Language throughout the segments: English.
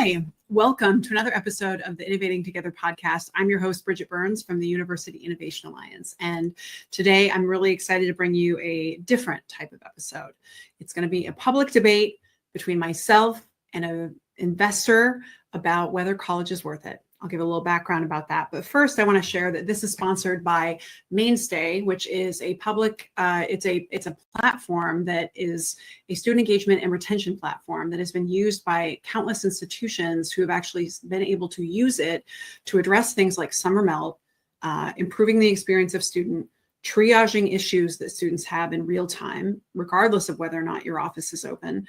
Hi, welcome to another episode of the Innovating Together podcast. I'm your host, Bridget Burns from the University Innovation Alliance. And today I'm really excited to bring you a different type of episode. It's going to be a public debate between myself and an investor about whether college is worth it. I'll give a little background about that. But first, I want to share that this is sponsored by Mainstay, which is a public, it's a platform that is a student engagement and retention platform that has been used by countless institutions who have actually been able to use it to address things like summer melt, improving the experience of student, triaging issues that students have in real time, regardless of whether or not your office is open.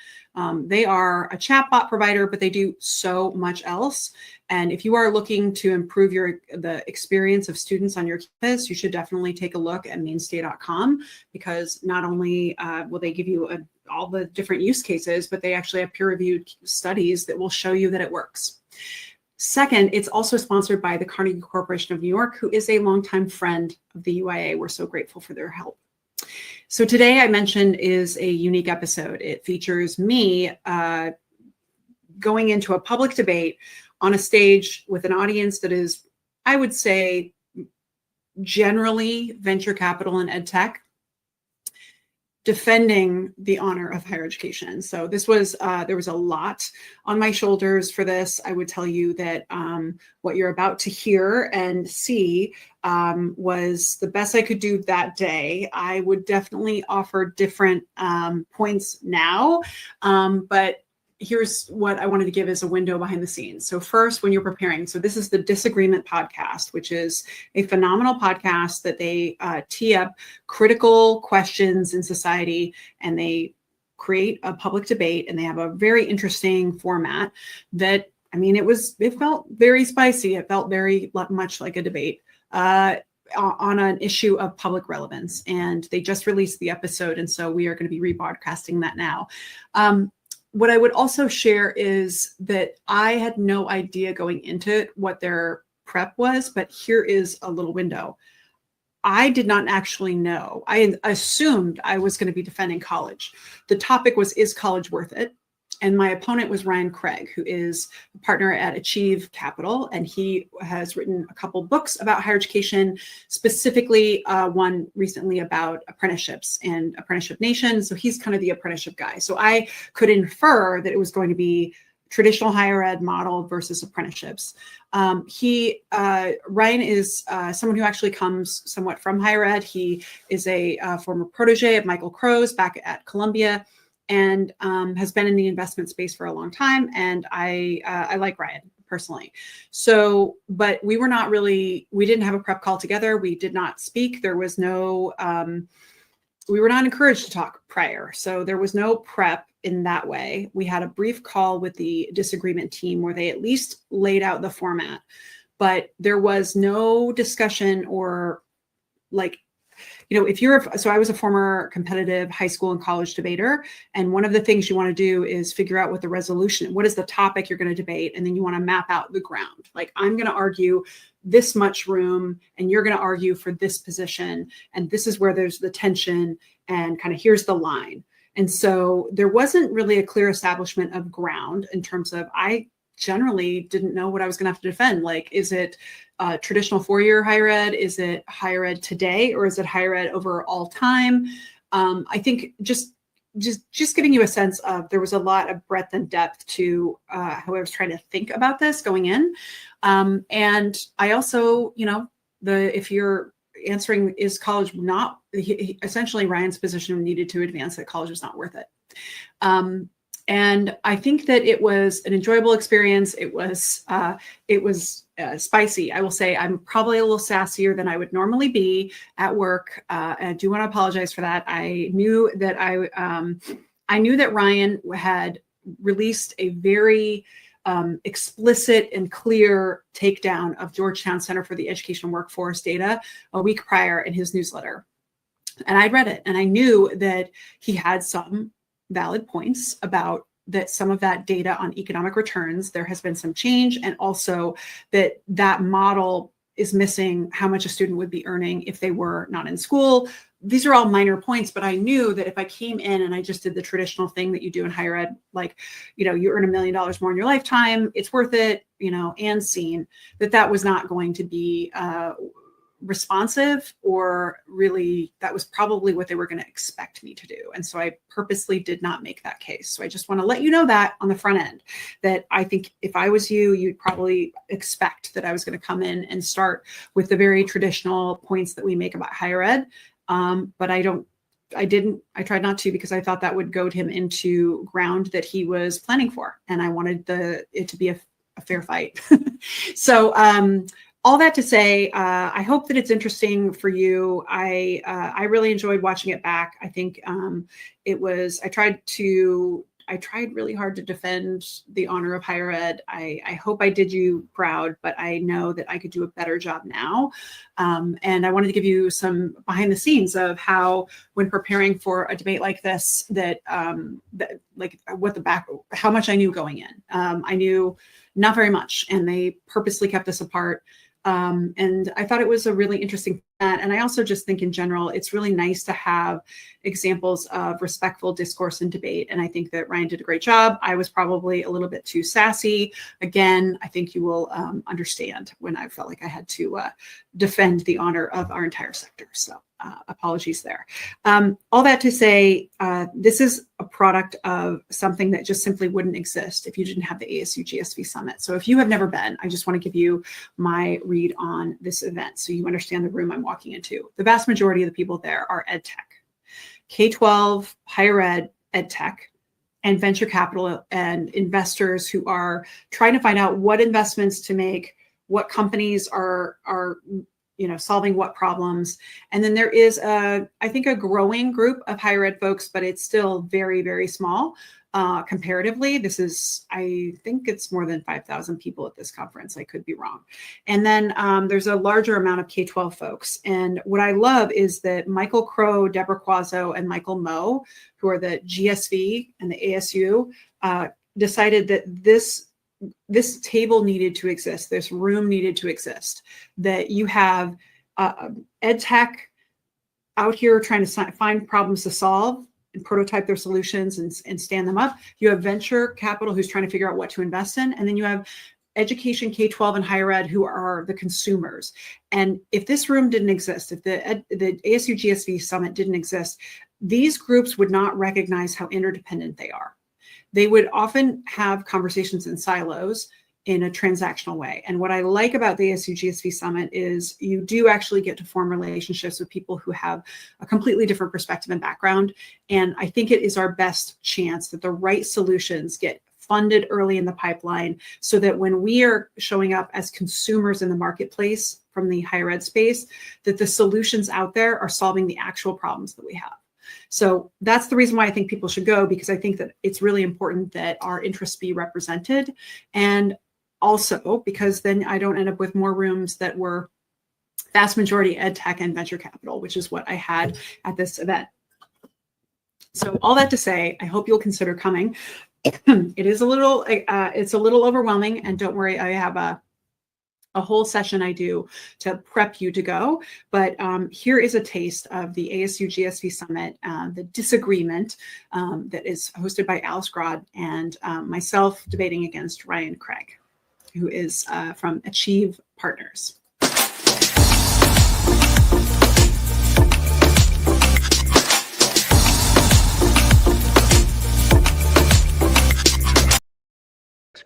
They are a chatbot provider, but they do so much else. And if you are looking to improve the experience of students on your campus, you should definitely take a look at mainstay.com, because not only will they give you all the different use cases, but they actually have peer-reviewed studies that will show you that it works. Second, it's also sponsored by the Carnegie Corporation of New York, who is a longtime friend of the UIA. We're so grateful for their help. So today, I mentioned, is a unique episode. It features me going into a public debate on a stage with an audience that is, I would say, generally venture capital and ed tech, defending the honor of higher education. So this was, there was a lot on my shoulders for this. I would tell you that what you're about to hear and see was the best I could do that day. I would definitely offer different points now, but here's what I wanted to give as a window behind the scenes. So first, when you're preparing, so this is the Disagreement Podcast, which is a phenomenal podcast that they tee up critical questions in society, and they create a public debate, and they have a very interesting format that, I mean, it felt very spicy. It felt very much like a debate on an issue of public relevance. And they just released the episode. And so we are going to be rebroadcasting that now. What I would also share is that I had no idea going into it what their prep was, but here is a little window. I did not actually know. I assumed I was going to be defending college. The topic was, is college worth it? And my opponent was Ryan Craig, who is a partner at Achieve Capital, and he has written a couple books about higher education, specifically one recently about apprenticeships and Apprenticeship Nation. So he's kind of the apprenticeship guy. So I could infer that it was going to be traditional higher ed model versus apprenticeships. Ryan is someone who actually comes somewhat from higher ed. He is a former protege of Michael Crow's back at Columbia, and has been in the investment space for a long time. And I like Ryan personally. So, but we didn't have a prep call together. We did not speak. There was no, we were not encouraged to talk prior. So there was no prep in that way. We had a brief call with the Disagreement team where they at least laid out the format, but there was no discussion or like, you know, so I was a former competitive high school and college debater. And one of the things you want to do is figure out what the resolution, what is the topic you're going to debate? And then you want to map out the ground. Like, I'm going to argue this much room and you're going to argue for this position. And this is where there's the tension and kind of here's the line. And so there wasn't really a clear establishment of ground in terms of, I generally didn't know what I was going to have to defend. Like, is it traditional four-year higher ed? Is it higher ed today? Or is it higher ed over all time? I think just giving you a sense of, there was a lot of breadth and depth to how I was trying to think about this going in. And I also, you know, if you're answering, is college not, essentially Ryan's position needed to advance that college was not worth it. And I think that it was an enjoyable experience. It was spicy. I will say I'm probably a little sassier than I would normally be at work. And I do want to apologize for that. I knew that Ryan had released a very explicit and clear takedown of Georgetown Center for the Education Workforce data a week prior in his newsletter. And I read it, and I knew that he had some valid points about that some of that data on economic returns, there has been some change, and also that model is missing how much a student would be earning if they were not in school these are all minor points, but I knew that if I came in and I just did the traditional thing that you do in higher ed, like, you earn $1 million more in your lifetime, it's worth it, and seen, that was not going to be responsive, or really that was probably what they were going to expect me to do. And so I purposely did not make that case. So I just want to let you know that on the front end, that I think if I was you, you'd probably expect that I was going to come in and start with the very traditional points that we make about higher ed. But I tried not to, because I thought that would goad him into ground that he was planning for. And I wanted it to be a fair fight. So, all that to say, I hope that it's interesting for you. I really enjoyed watching it back. I think I tried really hard to defend the honor of higher ed. I hope I did you proud, but I know that I could do a better job now. And I wanted to give you some behind the scenes of how, when preparing for a debate like this, how much I knew going in. I knew not very much, and they purposely kept us apart. And I thought it was a really interesting format. And I also just think in general, it's really nice to have examples of respectful discourse and debate. And I think that Ryan did a great job. I was probably a little bit too sassy. Again, I think you will understand when I felt like I had to defend the honor of our entire sector. So apologies there. All that to say, this is a product of something that just simply wouldn't exist if you didn't have the ASU+GSV Summit. So if you have never been, I just want to give you my read on this event so you understand the room I'm walking into. The vast majority of the people there are ed tech, K-12, higher ed, ed tech, and venture capital and investors who are trying to find out what investments to make, what companies are solving what problems. And then there is I think a growing group of higher ed folks, but it's still very, very small comparatively. I think it's more than 5,000 people at this conference. I could be wrong. And then there's a larger amount of K-12 folks. And what I love is that Michael Crow, Deborah Quazzo, and Michael Moe, who are the GSV and the ASU, decided that this table needed to exist, this room needed to exist, that you have ed tech out here trying to find problems to solve and prototype their solutions and stand them up. You have venture capital who's trying to figure out what to invest in. And then you have education, K-12 and higher ed, who are the consumers. And if this room didn't exist, if the ASU+GSV Summit didn't exist, these groups would not recognize how interdependent they are. They would often have conversations in silos in a transactional way. And what I like about the ASU+GSV Summit is you do actually get to form relationships with people who have a completely different perspective and background. And I think it is our best chance that the right solutions get funded early in the pipeline, so that when we are showing up as consumers in the marketplace from the higher ed space, that the solutions out there are solving the actual problems that we have. So that's the reason why I think people should go, because I think that it's really important that our interests be represented. And also because then I don't end up with more rooms that were vast majority ed tech and venture capital, which is what I had at this event. So all that to say, I hope you'll consider coming. It is it's a little overwhelming, and don't worry, I have a whole session I do to prep you to go. But here is a taste of the ASU+GSV Summit, the Disagreement, that is hosted by Alice Grodd and myself debating against Ryan Craig, who is from Achieve Partners.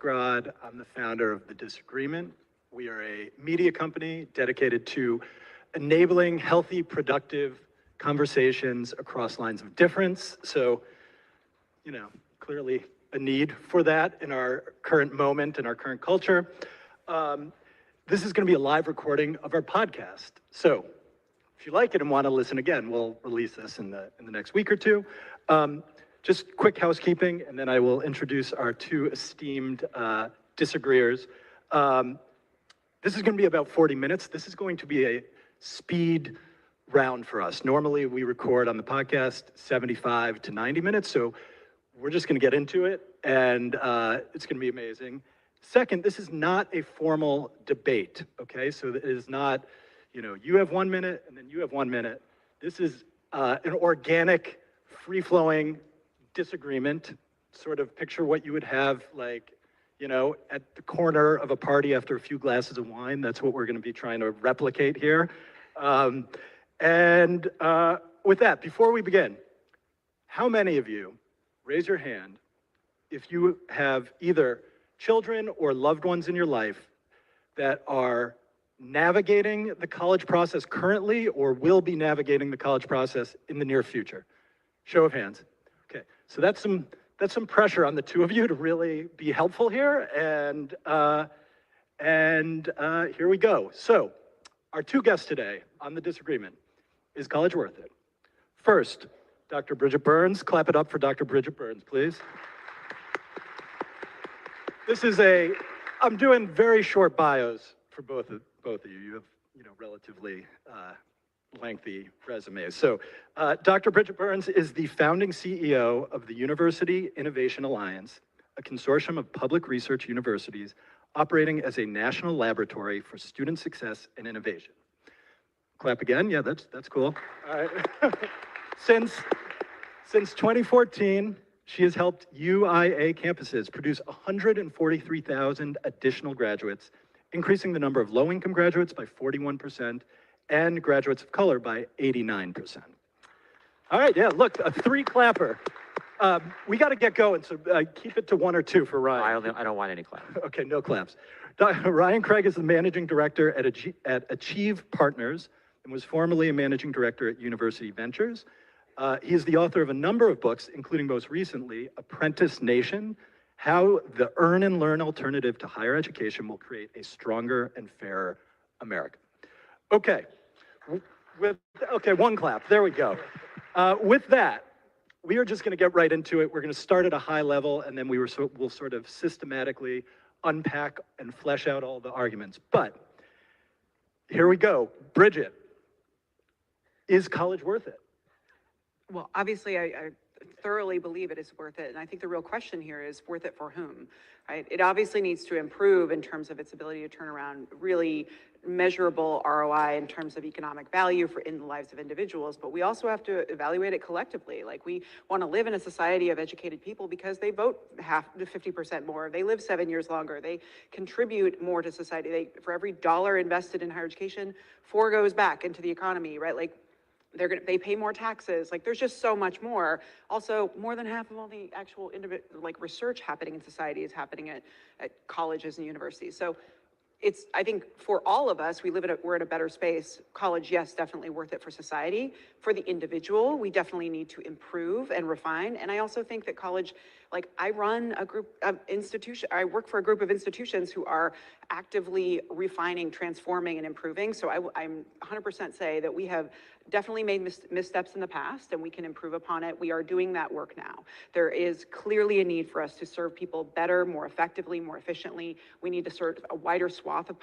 Grodd. I'm the founder of The Disagreement. We are a media company dedicated to enabling healthy, productive conversations across lines of difference. So, clearly a need for that in our current moment, in our current culture. This is going to be a live recording of our podcast. So if you like it and want to listen again, we'll release this in the next week or two. Just quick housekeeping, and then I will introduce our two esteemed disagreeers. This is going to be about 40 minutes. This is going to be a speed round for us. Normally, we record on the podcast 75 to 90 minutes, so we're just going to get into it, and it's going to be amazing. Second, this is not a formal debate, okay? So it is not, you have 1 minute, and then you have 1 minute. This is an organic, free-flowing disagreement. Sort of picture what you would have like, you know, at the corner of a party after a few glasses of wine. That's what we're going to be trying to replicate here. With that, before we begin, how many of you, raise your hand, if you have either children or loved ones in your life that are navigating the college process currently or will be navigating the college process in the near future? Show of hands. Okay, so that's some pressure on the two of you to really be helpful here, and here we go. So, our two guests today on the disagreement. Is college worth it? First, Dr. Bridget Burns. Clap it up for Dr. Bridget Burns, please. I'm doing very short bios for both of you. You have, you know, relatively lengthy resumes. So, Dr. Bridget Burns is the founding CEO of the University Innovation Alliance, a consortium of public research universities operating as a national laboratory for student success and innovation. Clap again. Yeah, that's cool. All right. Since 2014, she has helped UIA campuses produce 143,000 additional graduates, increasing the number of low-income graduates by 41% and graduates of color by 89%. All right, yeah, look, a three clapper. We got to get going, so keep it to one or two for Ryan. I don't want any claps. Okay, no claps. Ryan Craig is the managing director at Achieve Partners and was formerly a managing director at University Ventures. He is the author of a number of books, including most recently, Apprentice Nation, How the Earn and Learn Alternative to Higher Education Will Create a Stronger and Fairer America. Okay, one clap, there we go. With that, we are just gonna get right into it. We're gonna start at a high level, and then we'll sort of systematically unpack and flesh out all the arguments. But here we go. Bridget, is college worth it? Well, obviously, I thoroughly believe it is worth it. And I think the real question here is worth it for whom, right? It obviously needs to improve in terms of its ability to turn around really measurable ROI in terms of economic value in the lives of individuals, but we also have to evaluate it collectively. Like, we want to live in a society of educated people because they vote 50% more, they live 7 years longer, they contribute more to society. For every dollar invested in higher education, 4 goes back into the economy, right? Like, they pay more taxes. Like, there's just so much more. Also, more than half of all the actual research happening in society is happening at colleges and universities. So I think for all of us, we're in a better space. College, yes, definitely worth it for society. For the individual, we definitely need to improve and refine. And I also think that college, like, I run a group of I work for a group of institutions who are actively refining, transforming, and improving. So I'm 100% say that we have definitely made missteps in the past, and we can improve upon it. We are doing that work now. There is clearly a need for us to serve people better, more effectively, more efficiently. We need to serve a wider swath of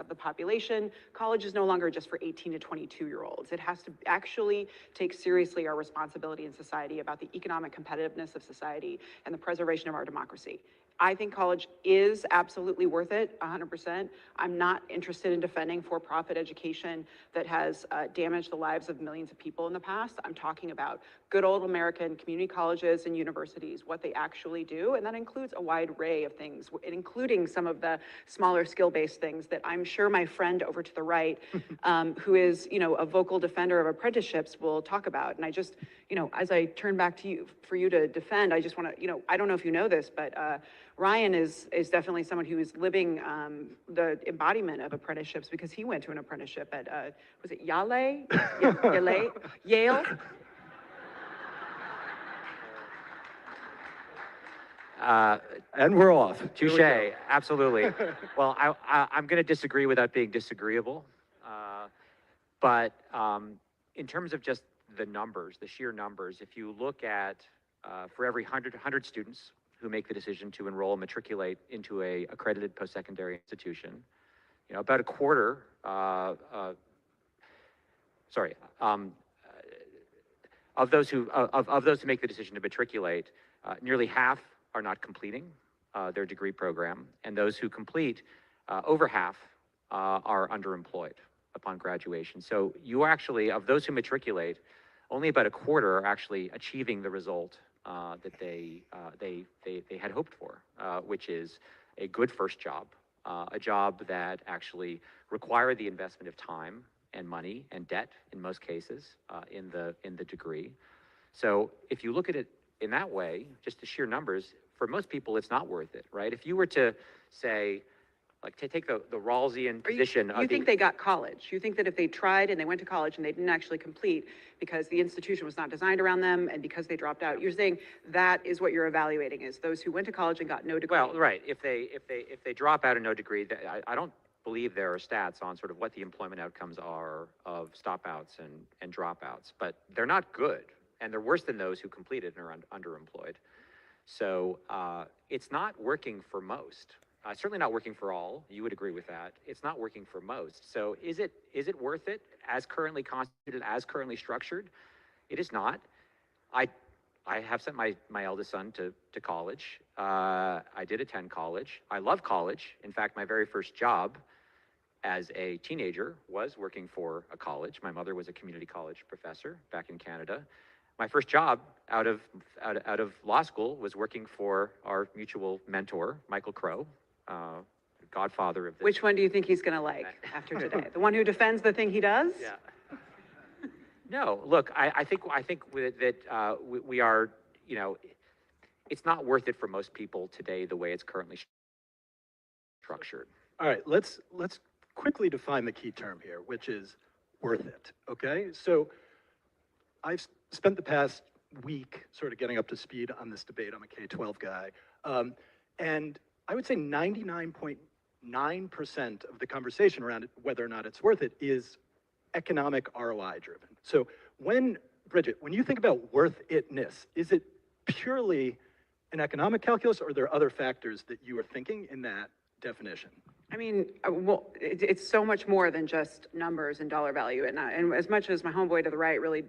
the population. College is no longer just for 18 to 22-year-olds. It has to actually take seriously our responsibility in society about the economic competitiveness of society and the preservation of our democracy. I think college is absolutely worth it, 100%. I'm not interested in defending for-profit education that has damaged the lives of millions of people in the past. I'm talking about good old American community colleges and universities, what they actually do, and that includes a wide array of things, including some of the smaller skill-based things that I'm sure my friend over to the right, who is, a vocal defender of apprenticeships, will talk about. And I just, as I turn back to you for you to defend, I just want to, I don't know if you know this, but Ryan is definitely someone who is living the embodiment of apprenticeships, because he went to an apprenticeship at, was it Yale? Yale? And we're off. Touche, absolutely. Well, I'm going to disagree without being disagreeable. But in terms of just the numbers, the sheer numbers, if you look at for every 100 students who make the decision to enroll and matriculate into a accredited post-secondary institution, about a quarter, of those who make the decision to matriculate, nearly half are not completing their degree program, and those who complete, over half are underemployed upon graduation. So you actually, of those who matriculate, only about a quarter are actually achieving the result that they had hoped for, which is a good first job, a job that actually required the investment of time and money and debt in most cases in the degree. So if you look at it in that way, just the sheer numbers, for most people, it's not worth it, right? If you were to say, like, to take the Rawlsian position. You think they got college? You think that if they tried and they went to college and they didn't actually complete because the institution was not designed around them and because they dropped out, you're saying that is what you're evaluating, is those who went to college and got no degree? Well, right. If they drop out of no degree, I don't believe there are stats on sort of what the employment outcomes are of stopouts and dropouts, but they're not good, and they're worse than those who completed and are underemployed. So it's not working for most. Certainly not working for all. You would agree with that. It's not working for most. So is it worth it as currently constituted, as currently structured? It is not. I have sent my eldest son to college. I did attend college. I love college. In fact, my very first job as a teenager was working for a college. My mother was a community college professor back in Canada. My first job out of law school was working for our mutual mentor, Michael Crow, godfather of this. Which one do you think he's going to like after today? The one who defends the thing he does? Yeah. No, look, I think that we are, you know, it's not worth it for most people today the way it's currently structured. All right, let's quickly define the key term here, which is worth it, okay? So I've spent the past week sort of getting up to speed on this debate. I'm a K-12 guy. And I would say 99.9% of the conversation around it, whether or not it's worth it, is economic ROI driven. So Bridget, when you think about worth itness, is it purely an economic calculus, or are there other factors that you are thinking in that definition? I mean, well, it's so much more than just numbers and dollar value. And as much as my homeboy to the right really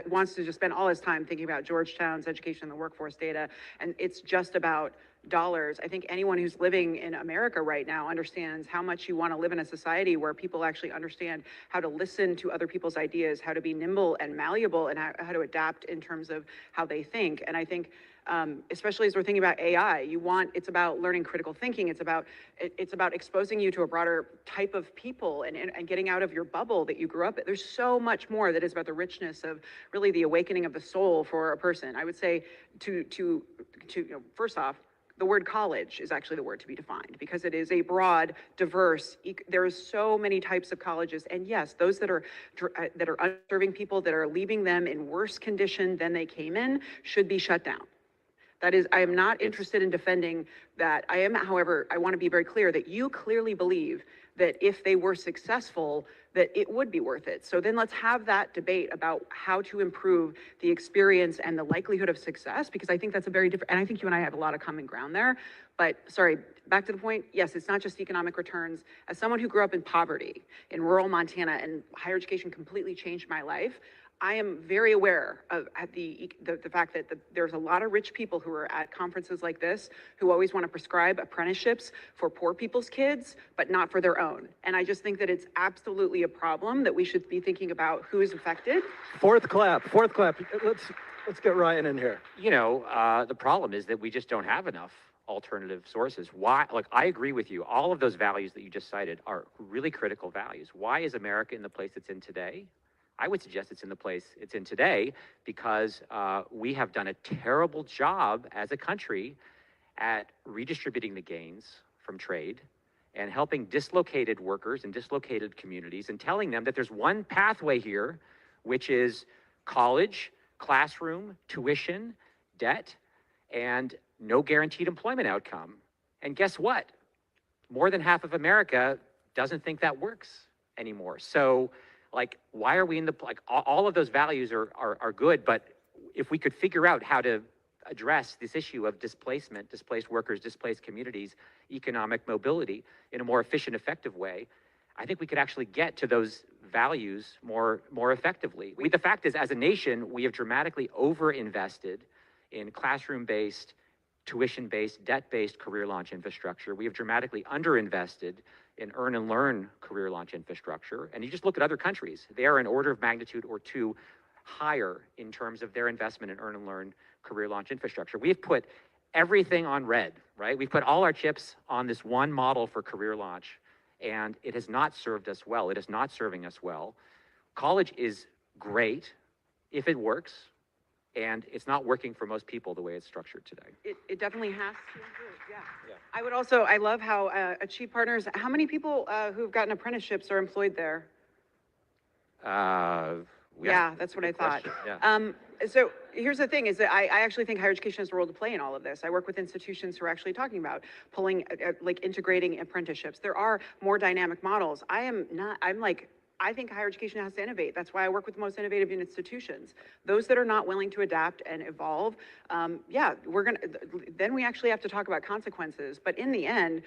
wants to just spend all his time thinking about Georgetown's education and the workforce data, and it's just about dollars, I think anyone who's living in America right now understands how much you want to live in a society where people actually understand how to listen to other people's ideas, how to be nimble and malleable, and how to adapt in terms of how they think. And I think especially as we're thinking about AI, it's about learning critical thinking. It's about exposing you to a broader type of people and getting out of your bubble that you grew up in. There's so much more that is about the richness of really the awakening of the soul for a person. I would say first off, the word college is actually the word to be defined, because it is a broad, diverse, there's so many types of colleges. And yes, those that are unserving people, that are leaving them in worse condition than they came in, should be shut down. That is, I am not interested in defending that. I am, however, I want to be very clear that you clearly believe that if they were successful, that it would be worth it. So then let's have that debate about how to improve the experience and the likelihood of success, because I think that's a very different, and I think you and I have a lot of common ground there. But sorry, back to the point, yes, it's not just economic returns. As someone who grew up in poverty in rural Montana, and higher education completely changed my life, I am very aware of the fact that there's a lot of rich people who are at conferences like this who always want to prescribe apprenticeships for poor people's kids, but not for their own. And I just think that it's absolutely a problem that we should be thinking about who is affected. Fourth clap. Let's get Ryan in here. You know, the problem is that we just don't have enough alternative sources. Why? Like, I agree with you. All of those values that you just cited are really critical values. Why is America in the place it's in today? I would suggest it's in the place it's in today because we have done a terrible job as a country at redistributing the gains from trade and helping dislocated workers and dislocated communities and telling them that there's one pathway here, which is college, classroom, tuition, debt, and no guaranteed employment outcome. And guess what? More than half of America doesn't think that works anymore. So, like, why are we in the, like, all of those values are good, but if we could figure out how to address this issue of displacement, displaced workers, displaced communities, economic mobility in a more efficient, effective way, I think we could actually get to those values more effectively. The fact is, as a nation, we have dramatically overinvested in classroom-based, tuition-based, debt-based career launch infrastructure. We have dramatically underinvested in earn and learn career launch infrastructure. And you just look at other countries, they are an order of magnitude or two higher in terms of their investment in earn and learn career launch infrastructure. We've put everything on red, right? We've put all our chips on this one model for career launch, and it has not served us well. It is not serving us well. College is great if it works, and it's not working for most people the way it's structured today. It definitely has to improve, yeah. Yeah. I would also, I love how Achieve Partners, how many people who've gotten apprenticeships are employed there? Yeah, that's what I thought. Yeah. So here's the thing is that I actually think higher education has a role to play in all of this. I work with institutions who are actually talking about pulling, like integrating apprenticeships. There are more dynamic models. I think higher education has to innovate. That's why I work with the most innovative institutions. Those that are not willing to adapt and evolve, then we actually have to talk about consequences. But in the end,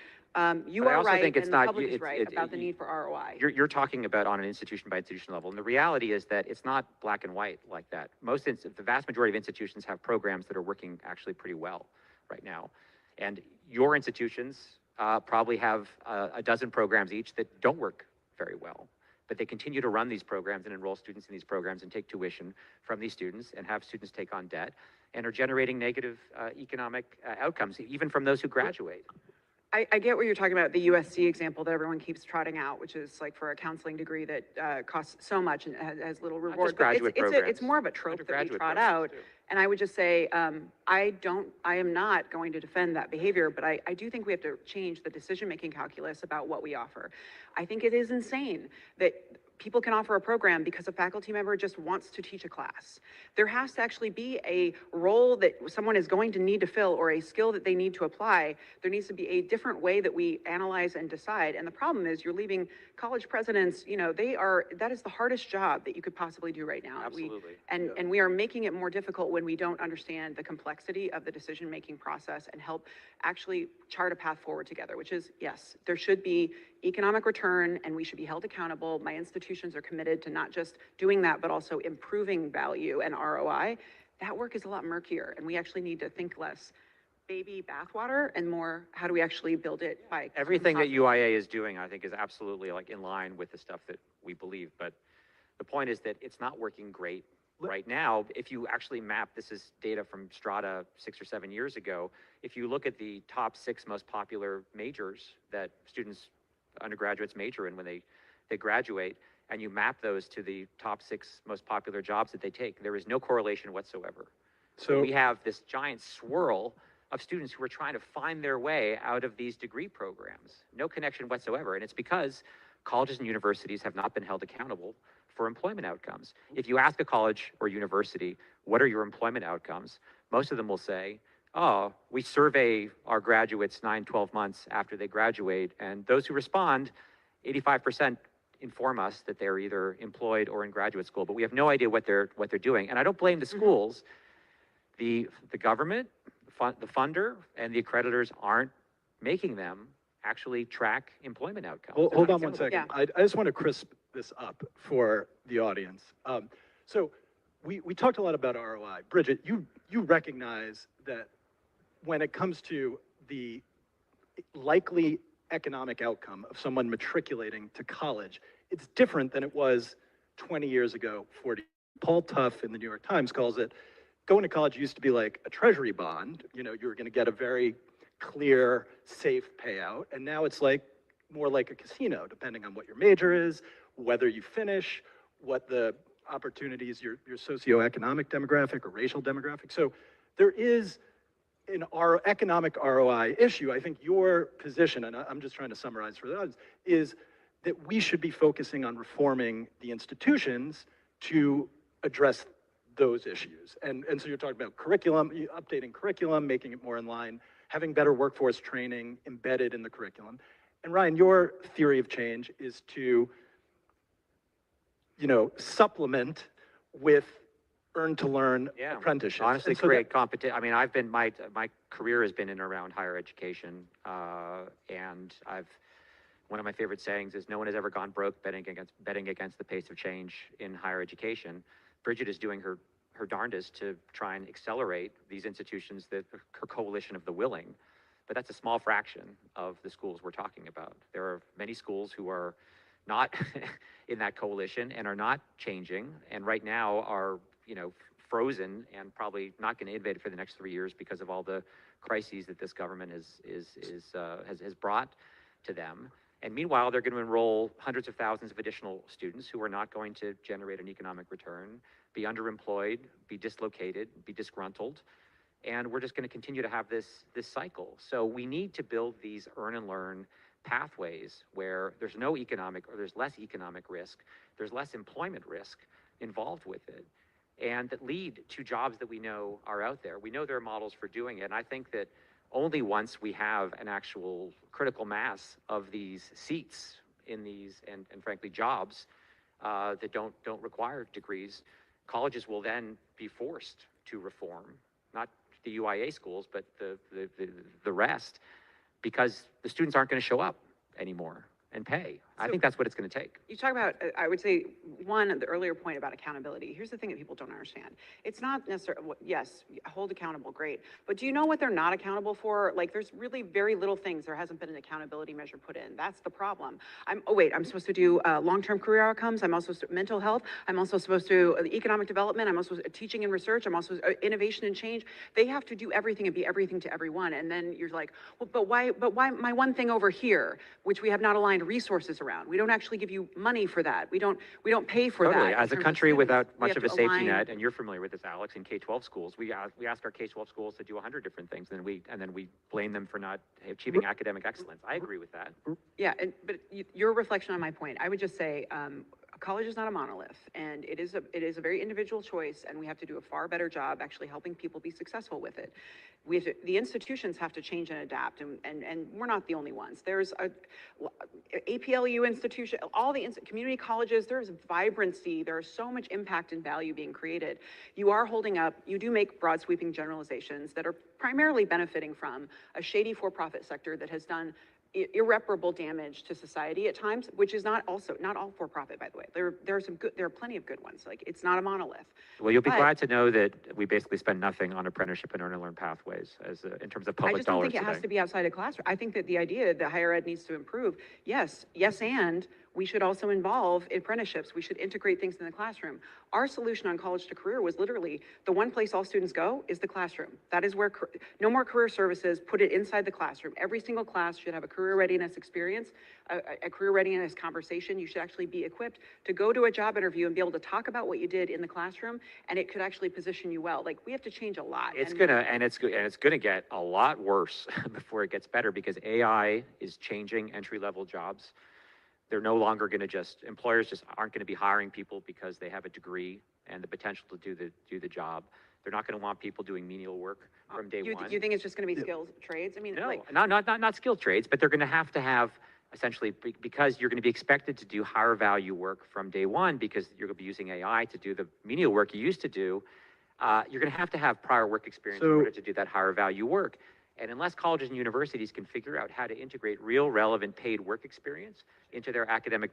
you are right and the public is right about the need for ROI. You're talking about on an institution by institution level, and the reality is that it's not black and white like that. The vast majority of institutions have programs that are working actually pretty well right now. And your institutions probably have a dozen programs each that don't work very well. But they continue to run these programs and enroll students in these programs and take tuition from these students and have students take on debt and are generating negative economic outcomes, even from those who graduate. I get what you're talking about, the USC example that everyone keeps trotting out, which is like for a counseling degree that costs so much and has little reward. But it's more of a trope that we trot out. Too. And I would just say, I am not going to defend that behavior, but I do think we have to change the decision-making calculus about what we offer. I think it is insane that people can offer a program because a faculty member just wants to teach a class. There has to actually be a role that someone is going to need to fill or a skill that they need to apply. There needs to be a different way that we analyze and decide. And the problem is you're leaving college presidents, that is the hardest job that you could possibly do right now. Absolutely. And we are making it more difficult when we don't understand the complexity of the decision-making process and help actually chart a path forward together, which is, yes, there should be economic return and we should be held accountable. My institutions are committed to not just doing that, but also improving value and ROI. That work is a lot murkier and we actually need to think less baby bathwater and more, how do we actually build it by everything that UIA is doing, I think is absolutely like in line with the stuff that we believe. But the point is that it's not working great right now. If you actually map, this is data from Strata 6 or 7 years ago. If you look at the top 6 most popular majors that students, undergraduates major in when they graduate, and you map those to the top 6 most popular jobs that they take, there is no correlation whatsoever. So we have this giant swirl of students who are trying to find their way out of these degree programs. No connection whatsoever. And it's because colleges and universities have not been held accountable for employment outcomes. If you ask a college or university, what are your employment outcomes? Most of them will say, oh, we survey our graduates 9-12 months after they graduate, and those who respond, 85% inform us that they're either employed or in graduate school, but we have no idea what they're doing. And I don't blame the schools. The government, the funder, and the accreditors aren't making them actually track employment outcomes. Well, hold on one second. Yeah. I just want to crisp this up for the audience. So we talked a lot about ROI. Bridget, you recognize that when it comes to the likely economic outcome of someone matriculating to college, it's different than it was 20 years ago, 40. Paul Tuff in the New York Times calls it, going to college used to be like a treasury bond. You were going to get a very clear, safe payout. And now it's like more like a casino, depending on what your major is, whether you finish, what the opportunities, your socioeconomic demographic or racial demographic. So there is an economic ROI issue. I think your position, and I'm just trying to summarize for the audience, is that we should be focusing on reforming the institutions to address those issues. And so you're talking about curriculum, updating curriculum, making it more in line, having better workforce training embedded in the curriculum. And Ryan, your theory of change is to, supplement with earn-to-learn apprenticeships. Honestly, create competition. I mean, my career has been in and around higher education, and one of my favorite sayings is, no one has ever gone broke betting against the pace of change in higher education. Bridget is doing her darndest to try and accelerate these institutions, her coalition of the willing, but that's a small fraction of the schools we're talking about. There are many schools who are not in that coalition and are not changing, and right now are, frozen and probably not going to innovate for the next 3 years because of all the crises that this government has brought to them. And meanwhile, they're going to enroll hundreds of thousands of additional students who are not going to generate an economic return, be underemployed, be dislocated, be disgruntled. And we're just going to continue to have this cycle. So we need to build these earn and learn pathways where there's no economic, or there's less economic risk, there's less employment risk involved with it, and that lead to jobs that we know are out there. We know there are models for doing it, and I think that only once we have an actual critical mass of these seats in these, and frankly, jobs that don't require degrees, colleges will then be forced to reform, not the UIA schools, but the rest, because the students aren't going to show up anymore and pay. I think that's what it's going to take. You talk about, I would say, one, the earlier point about accountability. Here's the thing that people don't understand. It's not necessarily, yes, hold accountable, great. But do you know what they're not accountable for? Like, there's really very little things. There hasn't been an accountability measure put in. That's the problem. I'm supposed to do long-term career outcomes. I'm also supposed to mental health. I'm also supposed to economic development. I'm also teaching and research. I'm also innovation and change. They have to do everything and be everything to everyone. And then you're like, well, but why my one thing over here, which we have not aligned resources around? We don't actually give you money for that. We don't pay for Totally. that. As a country without much of a safety net, and you're familiar with this, Alex, in K-12 schools, we ask our K-12 schools to do 100 different things, and then we blame them for not achieving academic excellence. I agree with that. Yeah, but your reflection on my point, I would just say, college is not a monolith, and it is a very individual choice, and we have to do a far better job actually helping people be successful with it. The institutions have to change and adapt, and we're not the only ones. There's a APLU institution, all the community colleges, there's vibrancy, there's so much impact and value being created. You do make broad sweeping generalizations that are primarily benefiting from a shady for-profit sector that has done irreparable damage to society at times, which is not all for-profit, by the way. There are plenty of good ones. Like, it's not a monolith. Well, you'll be glad to know that we basically spend nothing on apprenticeship and earn and learn pathways in terms of public dollars. I just don't think it has to be outside a classroom. I think that the idea that higher ed needs to improve, yes, and we should also involve apprenticeships. We should integrate things in the classroom. Our solution on college to career was literally the one place all students go is the classroom. That is where no more career services, put it inside the classroom. Every single class should have a career readiness experience, a career readiness conversation. You should actually be equipped to go to a job interview and be able to talk about what you did in the classroom, and it could actually position you well. Like, we have to change a lot. It's gonna get a lot worse before it gets better, because AI is changing entry-level jobs. They're no longer going to employers just aren't going to be hiring people because they have a degree and the potential to do the job. They're not going to want people doing menial work from day one. You think it's just going to be skilled trades? I mean, no, not skilled trades, but they're going to have essentially, because you're going to be expected to do higher value work from day one, because you're going to be using AI to do the menial work you used to do. You're going to have prior work experience in order to do that higher value work. And unless colleges and universities can figure out how to integrate real, relevant, paid work experience into their academic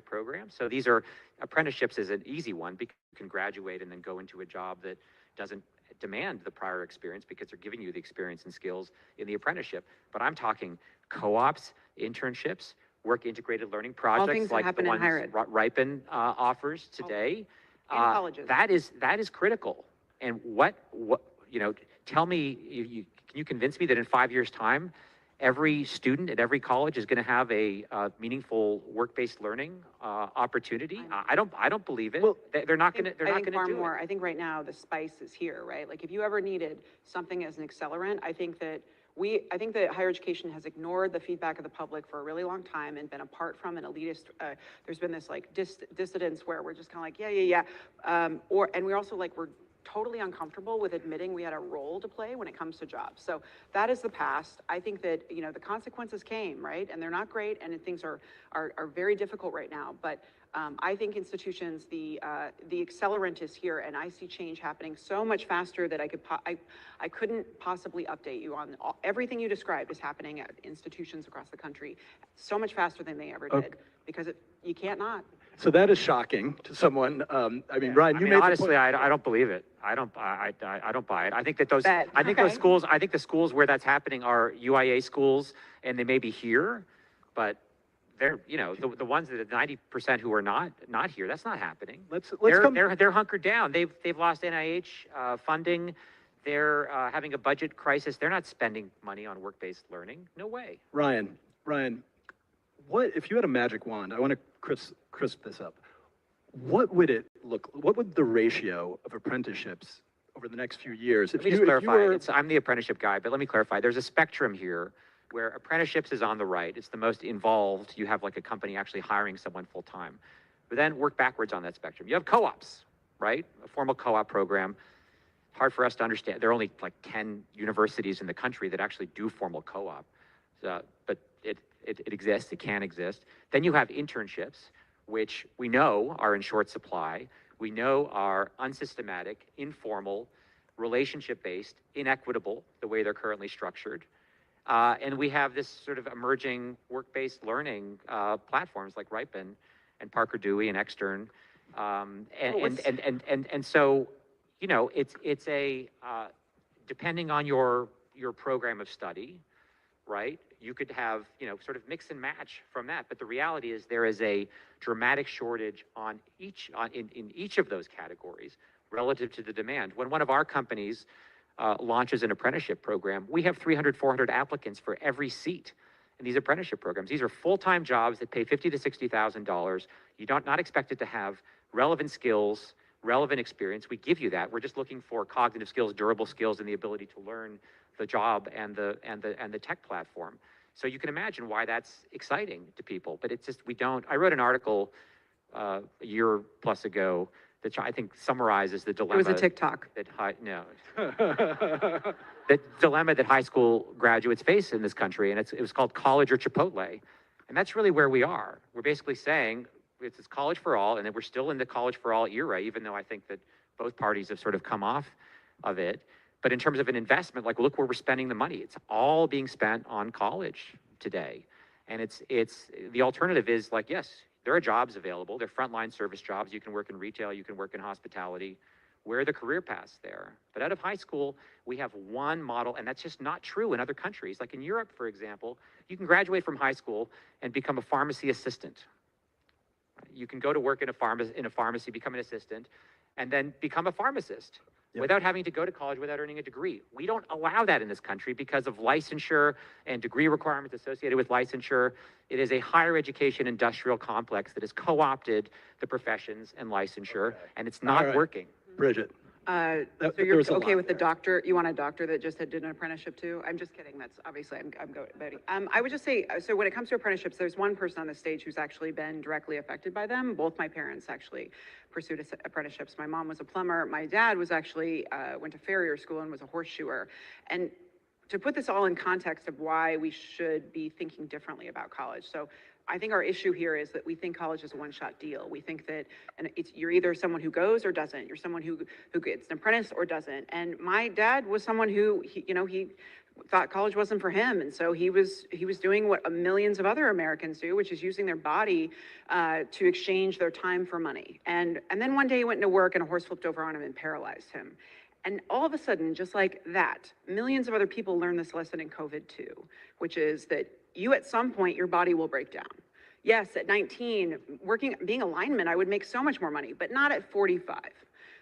programs, so these are apprenticeships is an easy one, because you can graduate and then go into a job that doesn't demand the prior experience because they're giving you the experience and skills in the apprenticeship. But I'm talking co-ops, internships, work integrated learning projects like the ones Ripen offers today. Colleges. That is critical. And what tell me, can you convince me that in 5 years' time, every student at every college is going to have a meaningful work-based learning opportunity? I don't believe it. Well, they're not going to do it. I think right now the spice is here, right? Like, if you ever needed something as an accelerant, I think that higher education has ignored the feedback of the public for a really long time and been apart from an elitist. There's been this like dissidence where we're just kind of like, yeah. And we're also like, we're totally uncomfortable with admitting we had a role to play when it comes to jobs. So that is the past. I think that, the consequences came, right? And they're not great, and things are very difficult right now. But I think institutions, the accelerant is here, and I see change happening so much faster that I couldn't possibly update you on everything you described is happening at institutions across the country so much faster than they ever did, because you can't not. So that is shocking to someone. Ryan, honestly, I don't believe it. I don't buy it. I think that the schools where that's happening are UIA schools, and they may be here, but they're, you know, the ones that are 90% who are not here, that's not happening. They're hunkered down. They've lost NIH funding. They're having a budget crisis. They're not spending money on work-based learning. No way. Ryan, what if you had a magic wand? I want to crisp this up. What would the ratio of apprenticeships over the next few years? Let me just clarify. I'm the apprenticeship guy, but let me clarify. There's a spectrum here where apprenticeships is on the right. It's the most involved. You have like a company actually hiring someone full time. But then work backwards on that spectrum. You have co-ops, right? A formal co-op program. Hard for us to understand. There are only like 10 universities in the country that actually do formal co-op. But it exists, it can exist. Then you have internships, which we know are in short supply. We know are unsystematic, informal, relationship-based, inequitable, the way they're currently structured. And we have this sort of emerging work-based learning platforms like Ripen and Parker Dewey and Extern. And so, you know, it's a, depending on your program of study, right? You could have, you know, sort of mix and match from that. But the reality is there is a dramatic shortage in each of those categories relative to the demand. When one of our companies launches an apprenticeship program, we have 300, 400 applicants for every seat in these apprenticeship programs. These are full-time jobs that pay $50,000 to $60,000. You don't not expected to have relevant skills, relevant experience. We give you that. We're just looking for cognitive skills, durable skills, and the ability to learn the job and the tech platform. So you can imagine why that's exciting to people. But it's just I wrote an article a year plus ago that I think summarizes the dilemma. It was a TikTok. The dilemma that high school graduates face in this country, and it was called College or Chipotle. And that's really where we are. We're basically saying it's college for all, and then we're still in the college for all era, even though I think that both parties have sort of come off of it. But in terms of an investment, like, look where we're spending the money. It's all being spent on college today. And it's the alternative is like, yes, there are jobs available. They're frontline service jobs. You can work in retail, you can work in hospitality. Where are the career paths there? But out of high school, we have one model, and that's just not true in other countries. Like in Europe, for example, you can graduate from high school and become a pharmacy assistant. You can go to work in a pharmacy, become an assistant, and then become a pharmacist. Yep. Without having to go to college, without earning a degree. We don't allow that in this country because of licensure and degree requirements associated with licensure. It is a higher education industrial complex that has co-opted the professions and licensure, and it's not working. Bridget. So you're okay with the doctor? You want a doctor that just did an apprenticeship too? I'm just kidding. That's obviously I'm going. I would just say, so when it comes to apprenticeships, there's one person on the stage who's actually been directly affected by them. Both my parents actually pursued apprenticeships. My mom was a plumber. My dad was actually went to farrier school and was a horseshoer. And to put this all in context of why we should be thinking differently about college. So I think our issue here is that we think college is a one-shot deal. We think that you're either someone who goes or doesn't. You're someone who gets an apprentice or doesn't. And my dad was someone who he thought college wasn't for him, and so he was doing what millions of other Americans do, which is using their body to exchange their time for money. And then one day he went into work and a horse flipped over on him and paralyzed him. And all of a sudden, just like that, millions of other people learned this lesson in COVID too, which is that you at some point, your body will break down. Yes, at 19, being a lineman, I would make so much more money, but not at 45.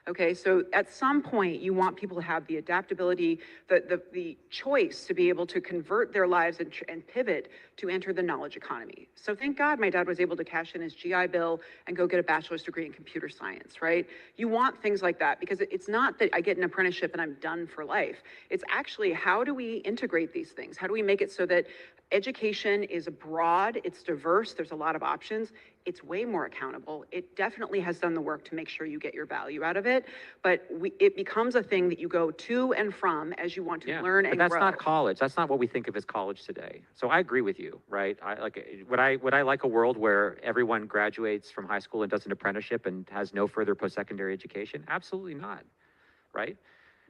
Okay, so at some point, you want people to have the adaptability, the choice to be able to convert their lives and pivot to enter the knowledge economy. So thank God my dad was able to cash in his GI Bill and go get a bachelor's degree in computer science, right? You want things like that because it's not that I get an apprenticeship and I'm done for life. It's actually, how do we integrate these things? How do we make it so that education is broad, it's diverse, there's a lot of options, it's way more accountable. It definitely has done the work to make sure you get your value out of it, but it becomes a thing that you go to and from as you want to learn and grow. But that's not college. That's not what we think of as college today. So I agree with you, right? Would I like a world where everyone graduates from high school and does an apprenticeship and has no further post-secondary education? Absolutely not, right?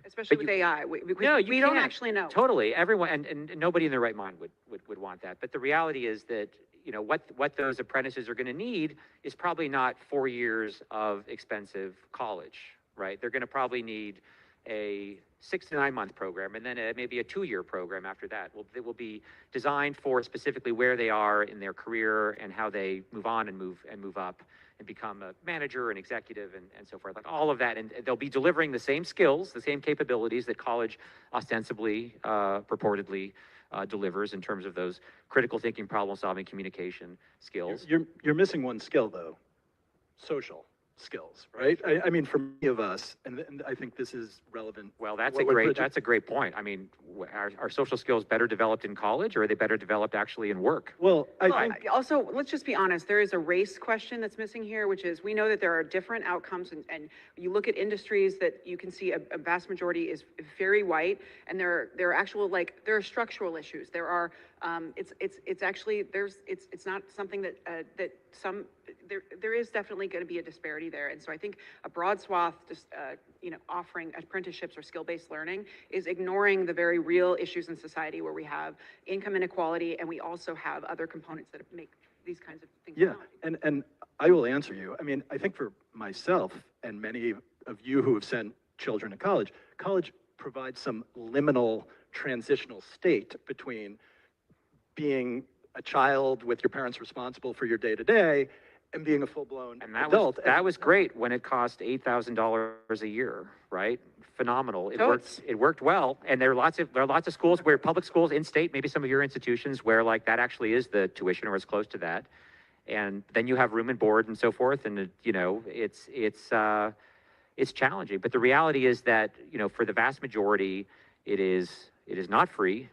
Especially with AI, we don't actually know. Totally, everyone, and nobody in their right mind would want that. But the reality is that, you know, what those apprentices are going to need is probably not 4 years of expensive college, right? They're going to probably need a 6 to 9 month program, and then maybe a 2-year program after that. It will be designed for specifically where they are in their career and how they move on and move up and become a manager and executive and so forth, like all of that. And they'll be delivering the same skills, the same capabilities that college ostensibly, purportedly delivers in terms of those critical thinking, problem solving, communication skills. You're missing one skill though, social skills, right? I mean, for many of us, and I think this is relevant. Well, that's a great point. I mean, are social skills better developed in college, or are they better developed actually in work? Well, I think also, let's just be honest, there is a race question that's missing here, which is we know that there are different outcomes, and you look at industries that you can see a vast majority is very white, and there are actual, like, there are structural issues. There are it's actually, it's not something that there is definitely going to be a disparity there. And so I think a broad swath, just offering apprenticeships or skill-based learning is ignoring the very real issues in society where we have income inequality, and we also have other components that make these kinds of things. Yeah, and I will answer you. I mean, I think for myself and many of you who have sent children to college provides some liminal transitional state between being a child with your parents responsible for your day-to-day and being a full-blown adult. That was great when it cost $8,000 a year, right? Phenomenal. It worked well. And there are lots of schools where public schools in state, maybe some of your institutions where like that actually is the tuition or is close to that. And then you have room and board and so forth. And it's challenging. But the reality is that, for the vast majority, it is not free.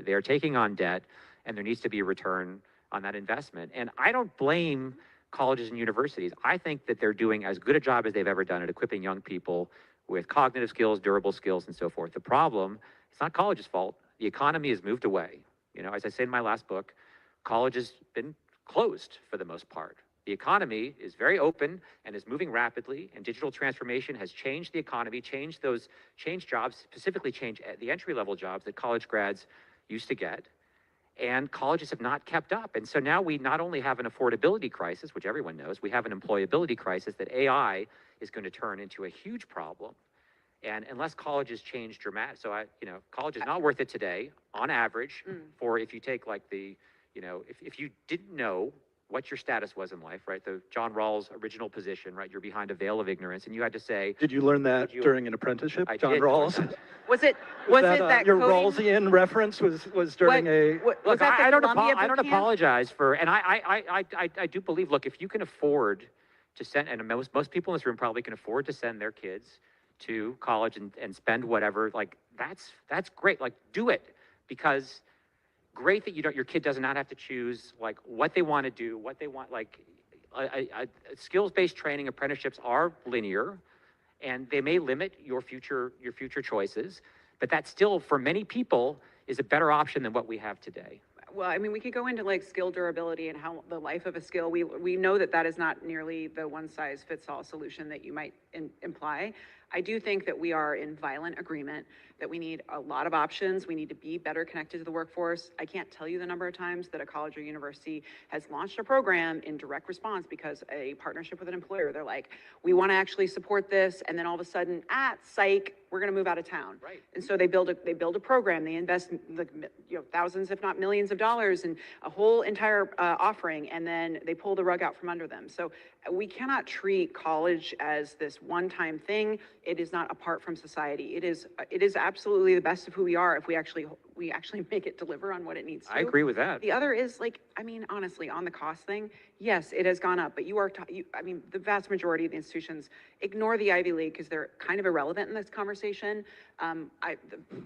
They are taking on debt, and there needs to be a return on that investment. And I don't blame colleges and universities. I think that they're doing as good a job as they've ever done at equipping young people with cognitive skills, durable skills, and so forth. The problem, it's not college's fault. The economy has moved away. As I say in my last book, college has been closed for the most part. The economy is very open and is moving rapidly, and digital transformation has changed the economy, changed jobs, specifically changed the entry-level jobs that college grads used to get. And colleges have not kept up. And so now we not only have an affordability crisis, which everyone knows, we have an employability crisis that AI is going to turn into a huge problem. And unless colleges change dramatically, college is not worth it today, on average, for if you take like if you didn't know what your status was in life, right? The John Rawls' original position, right? You're behind a veil of ignorance, and you had to say. Did you learn that during an apprenticeship, John Rawls? Was it that your coding? Rawlsian reference was during Look, I don't apologize for, and I do believe. Look, if you can afford to send, and most people in this room probably can afford to send their kids to college and spend whatever, like that's great. Like, do it, because. Great that your kid does not have to choose like what they want to do, what they want. Like skills-based training apprenticeships are linear, and they may limit your future choices, but that still for many people is a better option than what we have today. Well, I mean, we could go into like skill durability and how the life of a skill. We know that is not nearly the one-size-fits-all solution that you might imply. I do think that we are in violent agreement that we need a lot of options. We need to be better connected to the workforce. I can't tell you the number of times that a college or university has launched a program in direct response because a partnership with an employer, they're like, we want to actually support this, and then all of a sudden, psych, we're going to move out of town. Right. And so they build a program. They invest thousands, if not millions of dollars in a whole entire offering, and then they pull the rug out from under them. So we cannot treat college as this one-time thing. It is not apart from society. It is absolutely the best of who we are if we actually make it deliver on what it needs to. I agree with that. The other is honestly, on the cost thing, yes, it has gone up, but the vast majority of the institutions ignore the Ivy League because they're kind of irrelevant in this conversation.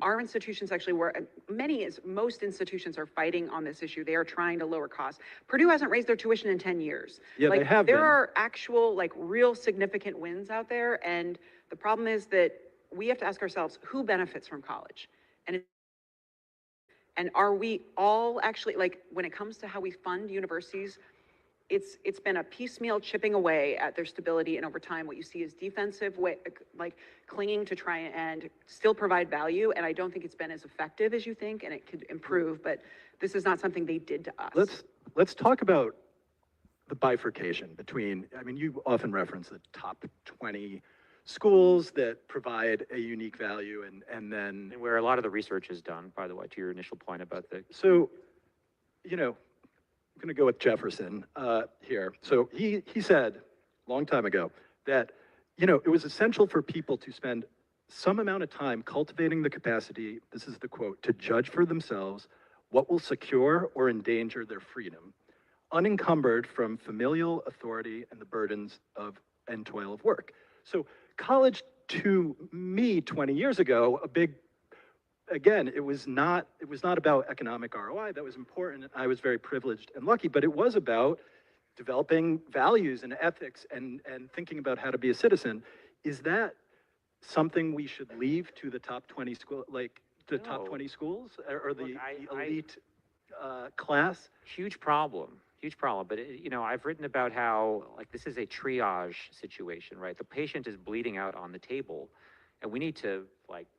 Our institutions actually most institutions are fighting on this issue. They are trying to lower costs. Purdue hasn't raised their tuition in 10 years. Yeah, they have been. There are actual real significant wins out there, and the problem is that we have to ask ourselves who benefits from college, and are we all actually, when it comes to how we fund universities, it's been a piecemeal chipping away at their stability, and over time what you see is defensive way, clinging to try and still provide value, and I don't think it's been as effective as you think, and it could improve, but this is not something they did to us. Let's talk about the bifurcation between, you often reference the top 20 schools that provide a unique value, and then, And where a lot of the research is done, by the way, to your initial point about the. so, I'm going to go with Jefferson here. So he said a long time ago that, it was essential for people to spend some amount of time cultivating the capacity, this is the quote, to judge for themselves what will secure or endanger their freedom, unencumbered from familial authority and the burdens and toil of work. So college, to me 20 years ago, again, it was not about economic ROI. That was important. I was very privileged and lucky, but it was about developing values and ethics and thinking about how to be a citizen. Is that something we should leave to the top 20 top 20 schools or the elite class? Huge problem. But, I've written about how, this is a triage situation, right? The patient is bleeding out on the table, and we need to,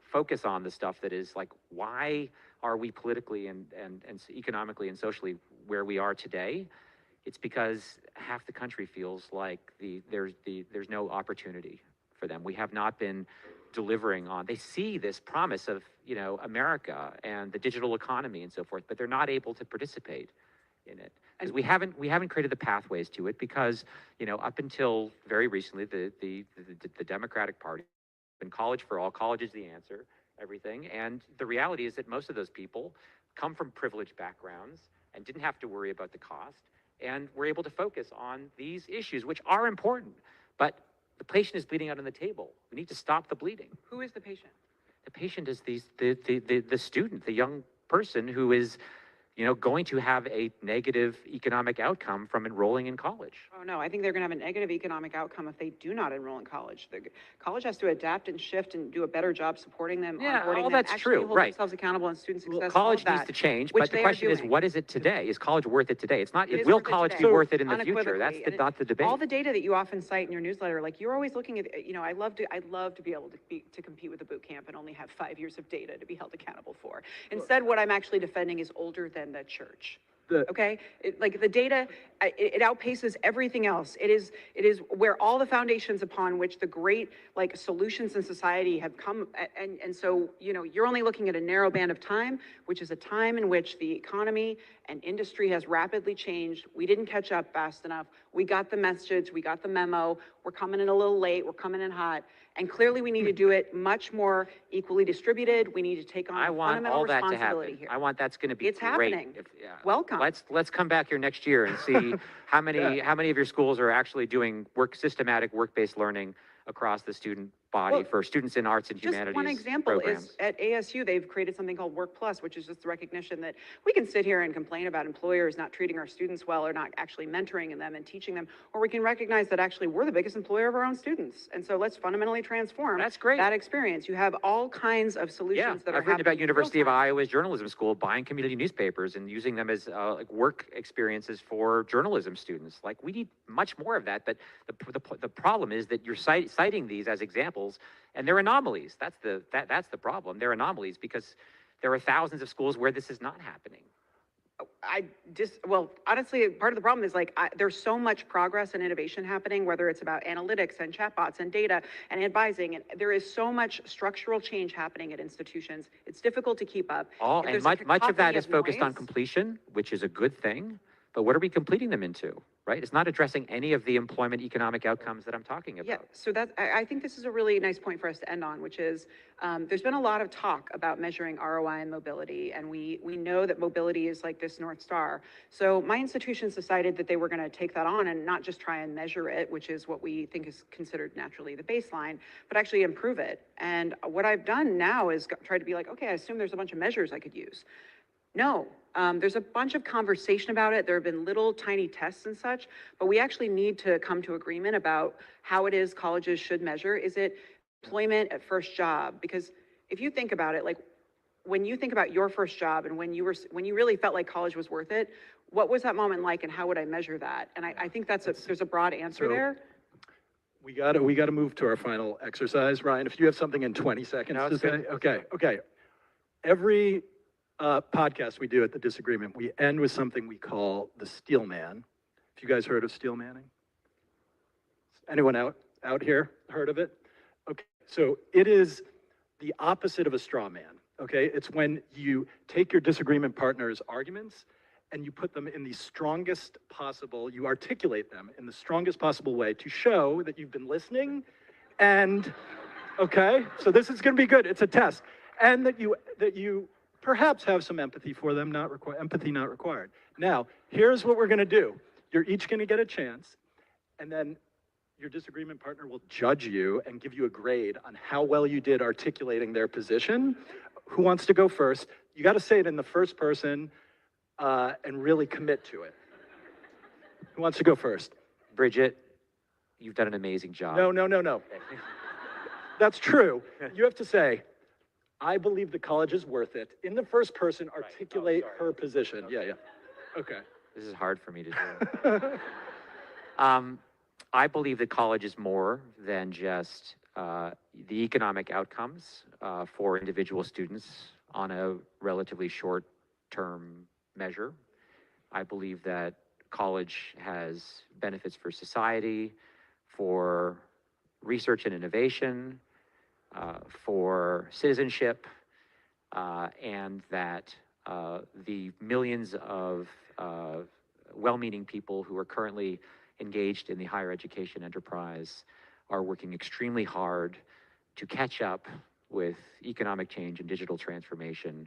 focus on the stuff that is, why are we politically and economically and socially where we are today? It's because half the country feels like there's no opportunity for them. We have not been delivering on. They see this promise of, America and the digital economy and so forth, but they're not able to participate in it. Because we haven't created the pathways to it because, up until very recently, the Democratic Party, and college for all, college is the answer, everything. And the reality is that most of those people come from privileged backgrounds and didn't have to worry about the cost, and were able to focus on these issues, which are important. But the patient is bleeding out on the table. We need to stop the bleeding. Who is the patient? The patient is the student, the young person who is, going to have a negative economic outcome from enrolling in college. Oh, no, I think they're going to have a negative economic outcome if they do not enroll in college. The college has to adapt and shift and do a better job supporting them, onboarding them, that's actually true, hold right. themselves accountable in student success. Well, college all of needs that, to change, which but the they are question is, doing. what is it today? Is college worth it today? It's not, It is will worth it college today. be worth it in the future? Unequivocally. That's And not the debate. All the data that you often cite in your newsletter, you're always looking at, I'd love to be able to compete with the boot camp and only have 5 years of data to be held accountable for. Instead, what I'm actually defending is older than the church. Okay, the data, it outpaces everything else. It is where all the foundations upon which the great solutions in society have come, and so you're only looking at a narrow band of time, which is a time in which the economy and industry has rapidly changed. We didn't catch up fast enough. We got the message, we got the memo. We're coming in a little late. We're coming in hot. And clearly we need to do it much more equally distributed. We need to take on fundamental responsibility here. I want that's going to be It's great. happening. Welcome. Let's come back here next year and see how many of your schools are actually doing systematic work-based learning across the student body for students in arts and humanities. Just one example programs. is at ASU, they've created something called Work Plus, which is just the recognition that we can sit here and complain about employers not treating our students well or not actually mentoring in them and teaching them, or we can recognize that actually we're the biggest employer of our own students. And so let's fundamentally transform that experience. You have all kinds of solutions that are I've written about University of real-time. Iowa's journalism school buying community newspapers and using them as work experiences for journalism students. We need much more of that, but the problem is that you're citing these as examples, and they're anomalies. That's the problem. They're anomalies because there are thousands of schools where this is not happening. Honestly, part of the problem is there's so much progress and innovation happening, whether it's about analytics and chatbots and data and advising, and there is so much structural change happening at institutions. It's difficult to keep up. And much of that is focused on completion, which is a good thing. But what are we completing them into, right? It's not addressing any of the employment economic outcomes that I'm talking about. Yeah, so I think this is a really nice point for us to end on, which is there's been a lot of talk about measuring ROI and mobility, and we know that mobility is like this North Star. So my institutions decided that they were going to take that on and not just try and measure it, which is what we think is considered naturally the baseline, but actually improve it. And what I've done now is try to be okay, I assume there's a bunch of measures I could use. No, there's a bunch of conversation about it. There have been little tiny tests and such, but we actually need to come to agreement about how it is colleges should measure. Is it employment at first job? Because if you think about it, when you think about your first job and when you really felt like college was worth it, what was that moment like and how would I measure that? And I think there's a broad answer there. We gotta move to our final exercise. Ryan, if you have something in 20 seconds to say. Okay. Every podcast we do at the Disagreement, we end with something we call the Steel Man. Have you guys heard of steel manning? Anyone out here heard of it? So it is the opposite of a straw man, okay? It's when you take your disagreement partner's arguments and you put them in the strongest possible, you articulate them in the strongest possible way to show that you've been listening and, okay? So this is gonna be good, it's a test. And that you perhaps have some empathy for them, empathy not required. Now, here's what we're gonna do. You're each gonna get a chance, and then your disagreement partner will judge you and give you a grade on how well you did articulating their position. Who wants to go first? You gotta say it in the first person and really commit to it. Who wants to go first? Bridget, you've done an amazing job. No. That's true. You have to say, I believe the college is worth it. In the first person, articulate her position. Okay. Yeah. Okay. This is hard for me to do. I believe that college is more than just the economic outcomes for individual students on a relatively short-term measure. I believe that college has benefits for society, for research and innovation, for citizenship, and that the millions of well-meaning people who are currently engaged in the higher education enterprise are working extremely hard to catch up with economic change and digital transformation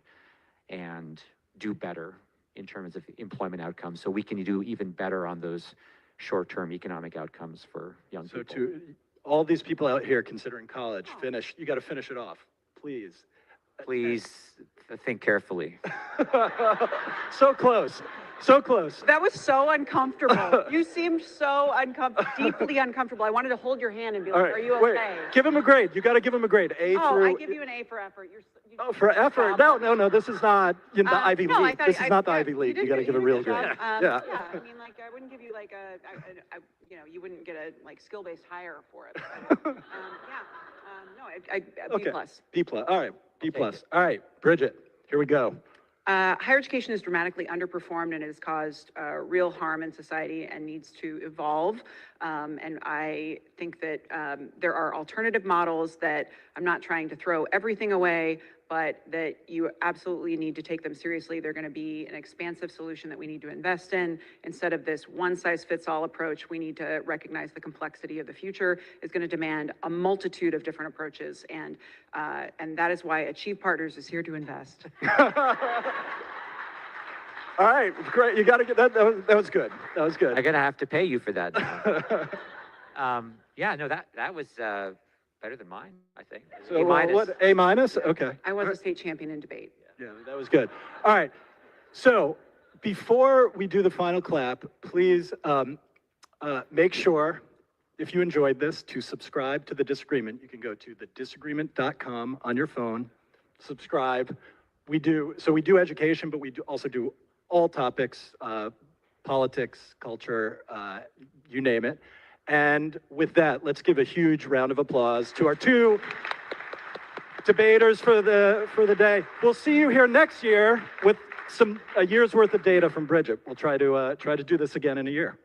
and do better in terms of employment outcomes, so we can do even better on those short-term economic outcomes for young people. So to all these people out here considering college, you got to finish it off, please. Please think carefully. So close. That was so uncomfortable. You seemed so deeply uncomfortable. I wanted to hold your hand and be like, Right, are you wait, okay? give him a grade. You got to give him a grade. A through. I give you an A for effort. For effort? No. This is not the Ivy no, League. This is not the Ivy League. You got to give a real grade. Yeah. I mean, like, I wouldn't give you like you wouldn't get a skill-based hire for it. But, B plus. B plus. All right. B plus. All right, Bridget. Here we go. Higher education is dramatically underperformed and it has caused real harm in society and needs to evolve. And I think that there are alternative models that I'm not trying to throw everything away, but that you absolutely need to take them seriously. They're going to be an expansive solution that we need to invest in. Instead of this one-size-fits-all approach, we need to recognize the complexity of the future is going to demand a multitude of different approaches. And that is why Achieve Partners is here to invest. All right, great. You got to get that. That was good. That was good. I'm gonna have to pay you for that. That was better than mine, I think. So A minus. what? A minus? Okay. I was a state champion in debate. Yeah, that was good. All right. So before we do the final clap, please make sure, if you enjoyed this, to subscribe to The Disagreement. You can go to thedisagreement.com on your phone, subscribe. We do education, but we also do all topics, politics, culture, you name it. And with that, let's give a huge round of applause to our two debaters for the day. We'll see you here next year with a year's worth of data from Bridget. We'll try to do this again in a year.